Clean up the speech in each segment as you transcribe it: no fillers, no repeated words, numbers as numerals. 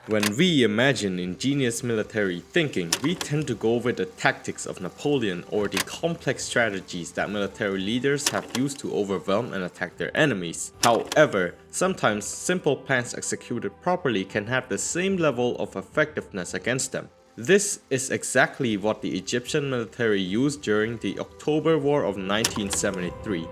When we imagine ingenious military thinking, we tend to go with the tactics of Napoleon or the complex strategies that military leaders have used to overwhelm and attack their enemies. However, sometimes simple plans executed properly can have the same level of effectiveness against them. This is exactly what the Egyptian military used during the October War of 1973.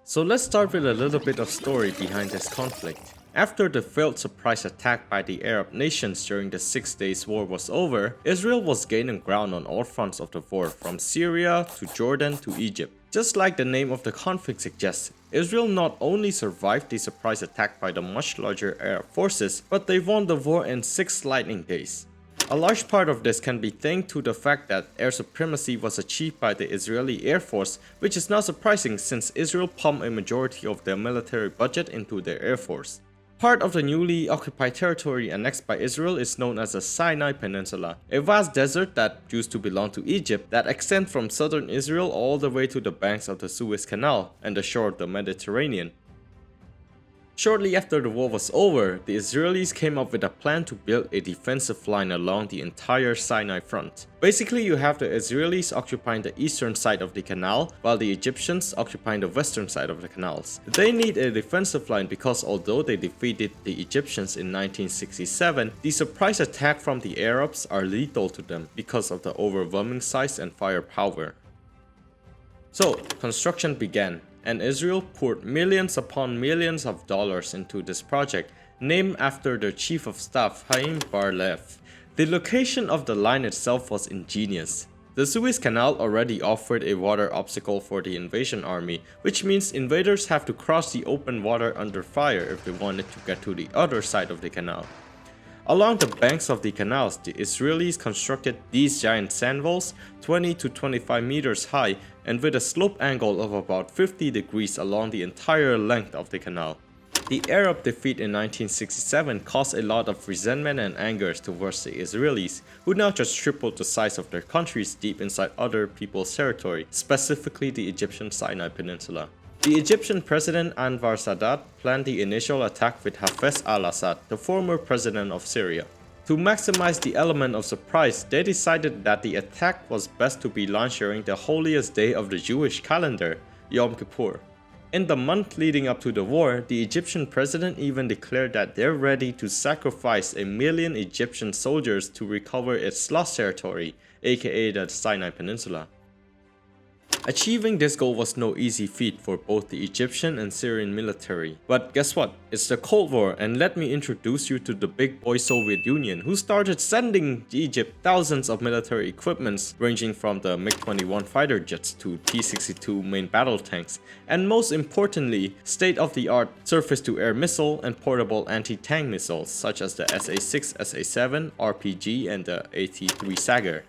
So let's start with a little bit of story behind this conflict. After the failed surprise attack by the Arab nations during the 6 Days War was over, Israel was gaining ground on all fronts of the war, from Syria to Jordan to Egypt. Just like the name of the conflict suggests, Israel not only survived the surprise attack by the much larger Arab forces, but they won the war in 6 lightning days. A large part of this can be thanked to the fact that air supremacy was achieved by the Israeli Air Force, which is not surprising since Israel pumped a majority of their military budget into their Air Force. Part of the newly occupied territory annexed by Israel is known as the Sinai Peninsula, a vast desert that used to belong to Egypt that extends from southern Israel all the way to the banks of the Suez Canal and the shore of the Mediterranean. Shortly after the war was over, the Israelis came up with a plan to build a defensive line along the entire Sinai front. Basically, you have the Israelis occupying the eastern side of the canal, while the Egyptians occupying the western side of the canals. They need a defensive line because although they defeated the Egyptians in 1967, the surprise attack from the Arabs are lethal to them because of the overwhelming size and firepower. So, construction began, and Israel poured millions upon millions of dollars into this project, named after their chief of staff Haim Bar-Lev. The location of the line itself was ingenious. The Suez Canal already offered a water obstacle for the invasion army, which means invaders have to cross the open water under fire if they wanted to get to the other side of the canal. Along the banks of the canals, the Israelis constructed these giant sand walls, 20 to 25 meters high and with a slope angle of about 50 degrees along the entire length of the canal. The Arab defeat in 1967 caused a lot of resentment and anger towards the Israelis, who now just tripled the size of their countries deep inside other people's territory, specifically the Egyptian Sinai Peninsula. The Egyptian president Anwar Sadat planned the initial attack with Hafez al-Assad, the former president of Syria. To maximize the element of surprise, they decided that the attack was best to be launched during the holiest day of the Jewish calendar, Yom Kippur. In the month leading up to the war, the Egyptian president even declared that they're ready to sacrifice 1 million Egyptian soldiers to recover its lost territory, aka the Sinai Peninsula. Achieving this goal was no easy feat for both the Egyptian and Syrian military. But guess what? It's the Cold War, and let me introduce you to the big boy Soviet Union, who started sending Egypt thousands of military equipments ranging from the MiG-21 fighter jets to T-62 main battle tanks, and most importantly, state-of-the-art surface-to-air missile and portable anti-tank missiles such as the SA-6, SA-7, RPG and the AT-3 Sagar.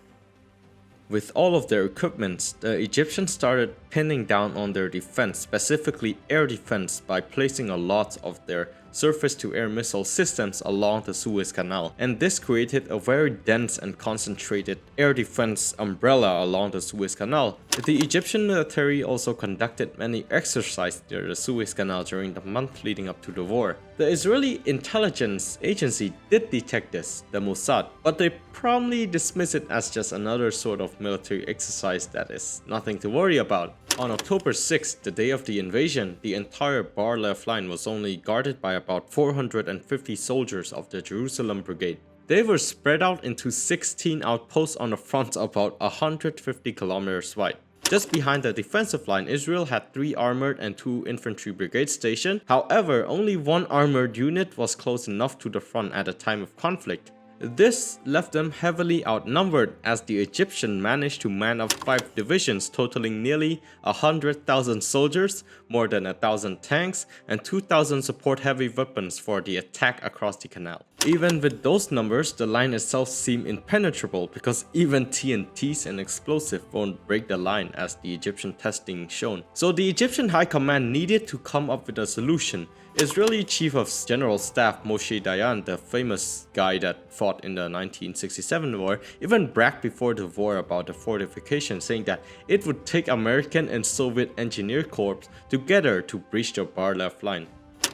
With all of their equipment, the Egyptians started pinning down on their defense, specifically air defense, by placing a lot of their surface-to-air missile systems along the Suez Canal, and this created a very dense and concentrated air defense umbrella along the Suez Canal. The Egyptian military also conducted many exercises near the Suez Canal during the month leading up to the war. The Israeli intelligence agency did detect this, the Mossad, but they promptly dismissed it as just another sort of military exercise that is nothing to worry about. On October 6, the day of the invasion, the entire Bar-Lev line was only guarded by about 450 soldiers of the Jerusalem Brigade. They were spread out into 16 outposts on a front about 150 kilometers wide. Just behind the defensive line, Israel had 3 armored and 2 infantry brigades stationed. However, only 1 armored unit was close enough to the front at the time of conflict. This left them heavily outnumbered as the Egyptians managed to man up 5 divisions totaling nearly 100,000 soldiers, more than 1,000 tanks, and 2,000 support heavy weapons for the attack across the canal. Even with those numbers, the line itself seemed impenetrable because even TNTs and explosives won't break the line, as the Egyptian testing shown. So the Egyptian High Command needed to come up with a solution. Israeli Chief of General Staff Moshe Dayan, the famous guy that fought in the 1967 war, even bragged before the war about the fortification, saying that it would take American and Soviet engineer corps together to breach the Bar-Lev line.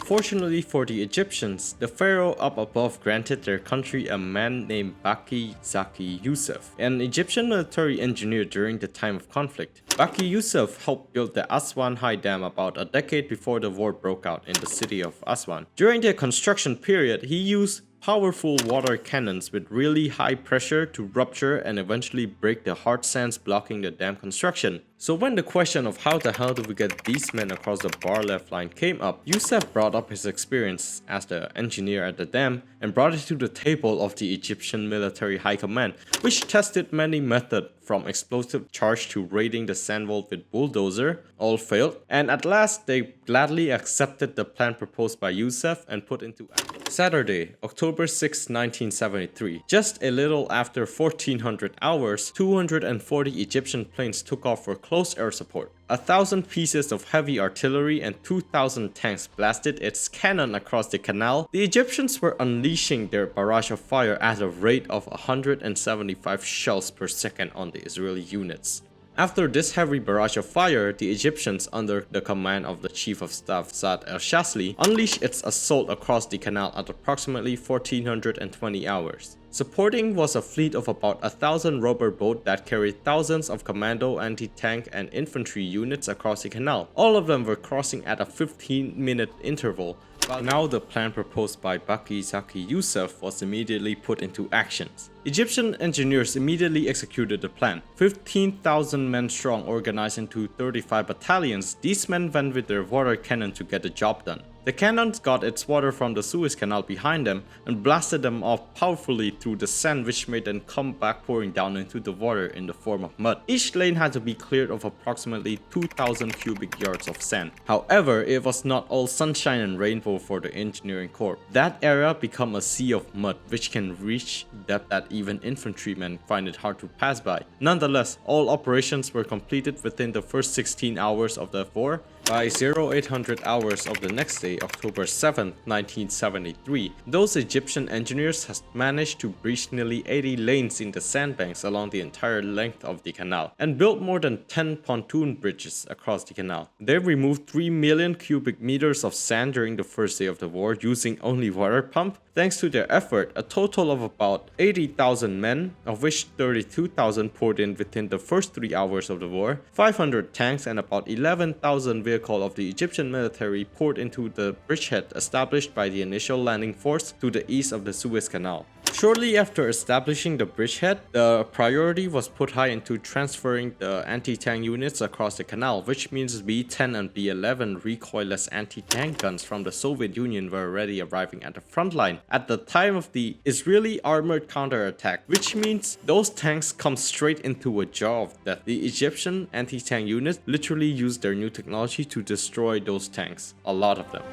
Unfortunately for the Egyptians, the pharaoh up above granted their country a man named Baki Zaki Yusuf, an Egyptian military engineer during the time of conflict. Baki Yusuf helped build the Aswan High Dam about a decade before the war broke out in the city of Aswan. During the construction period, he used powerful water cannons with really high pressure to rupture and eventually break the hard sands blocking the dam construction. So when the question of how the hell do we get these men across the bar left line came up, Yusuf brought up his experience as the engineer at the dam and brought it to the table of the Egyptian military high command, which tested many methods from explosive charge to raiding the sand wall with bulldozer. All failed, and at last they gladly accepted the plan proposed by Yusuf and put into action. Saturday, October 6, 1973. Just a little after 1400 hours, 240 Egyptian planes took off for close air support. 1,000 pieces of heavy artillery and 2,000 tanks blasted its cannon across the canal. The Egyptians were unleashing their barrage of fire at a rate of 175 shells per second on the Israeli units. After this heavy barrage of fire, the Egyptians, under the command of the Chief of Staff Saad al-Shazali, unleashed its assault across the canal at approximately 1420 hours. Supporting was a fleet of about 1,000 rubber boats that carried thousands of commando, anti-tank and infantry units across the canal. All of them were crossing at a 15-minute interval. But now the plan proposed by Baki Zaki Yusuf was immediately put into action. Egyptian engineers immediately executed the plan. 15,000 men strong, organized into 35 battalions, these men went with their water cannon to get the job done. The cannons got its water from the Suez Canal behind them and blasted them off powerfully through the sand, which made them come back pouring down into the water in the form of mud. Each lane had to be cleared of approximately 2,000 cubic yards of sand. However, it was not all sunshine and rainbow for the engineering corps. That area became a sea of mud, which can reach depth that even infantrymen find it hard to pass by. Nonetheless, all operations were completed within the first 16 hours of the war. By 0800 hours of the next day, October 7, 1973, those Egyptian engineers had managed to breach nearly 80 lanes in the sandbanks along the entire length of the canal and built more than 10 pontoon bridges across the canal. They removed 3 million cubic meters of sand during the first day of the war using only water pump. Thanks to their effort, a total of about 80,000 men, of which 32,000 poured in within the first 3 hours of the war, 500 tanks and about 11,000 vehicles of the Egyptian military poured into the bridgehead established by the initial landing force to the east of the Suez Canal. Shortly after establishing the bridgehead, the priority was put high into transferring the anti-tank units across the canal, which means B-10 and B-11 recoilless anti-tank guns from the Soviet Union were already arriving at the front line at the time of the Israeli armored counterattack, which means those tanks come straight into a jaw of death. The Egyptian anti-tank units literally used their new technology to destroy those tanks, a lot of them.